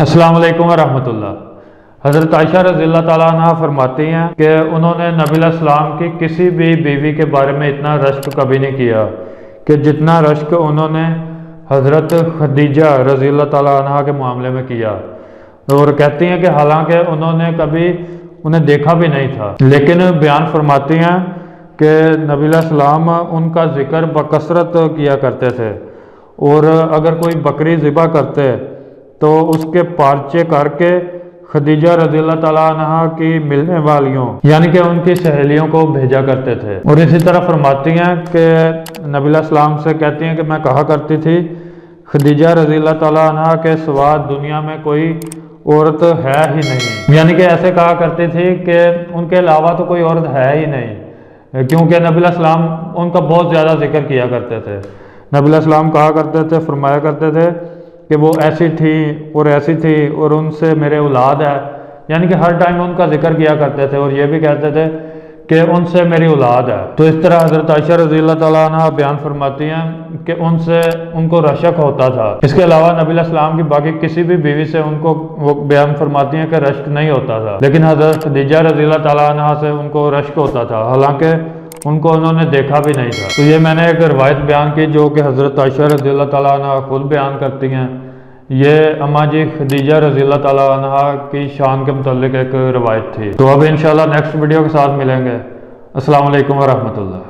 السلام علیکم ورحمۃ اللہ۔ حضرت عائشہ رضی اللہ تعالیٰ عنہ فرماتی ہیں کہ انہوں نے نبی علیہ السلام کی کسی بھی بیوی کے بارے میں اتنا رشک کبھی نہیں کیا کہ جتنا رشک انہوں نے حضرت خدیجہ رضی اللہ تعالیٰ عنہ کے معاملے میں کیا، اور کہتی ہیں کہ حالانکہ انہوں نے کبھی انہیں دیکھا بھی نہیں تھا، لیکن بیان فرماتی ہیں کہ نبی علیہ السلام ان کا ذکر بکثرت کیا کرتے تھے، اور اگر کوئی بکری ذبح کرتے تو اس کے پارچے کر کے خدیجہ رضی اللہ تعالیٰ عنہ کی ملنے والیوں یعنی کہ ان کی سہیلیوں کو بھیجا کرتے تھے۔ اور اسی طرح فرماتی ہیں کہ نبی علیہ السلام سے کہتی ہیں کہ میں کہا کرتی تھی خدیجہ رضی اللہ تعالیٰ عنہ کے سوا دنیا میں کوئی عورت ہے ہی نہیں، یعنی کہ ایسے کہا کرتی تھی کہ ان کے علاوہ تو کوئی عورت ہے ہی نہیں، کیونکہ نبی علیہ السلام ان کا بہت زیادہ ذکر کیا کرتے تھے۔ نبی علیہ السلام کہا کرتے تھے، فرمایا کرتے تھے کہ وہ ایسی تھی اور ایسی تھی اور ان سے میرے اولاد ہے، یعنی کہ ہر ٹائم ان کا ذکر کیا کرتے تھے، اور یہ بھی کہتے تھے کہ ان سے میری اولاد ہے۔ تو اس طرح حضرت عائشہ رضی اللہ تعالیٰ عنہ بیان فرماتی ہیں کہ ان کو رشک ہوتا تھا۔ اس کے علاوہ نبی علیہ السلام کی باقی کسی بھی بیوی سے ان کو وہ بیان فرماتی ہیں کہ رشک نہیں ہوتا تھا، لیکن حضرت خدیجہ رضی اللہ تعالیٰ عنہ سے ان کو رشک ہوتا تھا، حالانکہ ان کو انہوں نے دیکھا بھی نہیں تھا۔ تو یہ میں نے ایک روایت بیان کی جو کہ حضرت عائشہ رضی اللہ تعالیٰ عنہ خود بیان کرتی ہیں۔ یہ اماں جی خدیجہ رضی اللہ تعالیٰ عنہ کی شان کے متعلق ایک روایت تھی۔ تو اب انشاءاللہ نیکسٹ ویڈیو کے ساتھ ملیں گے۔ السلام علیکم ورحمۃ اللہ۔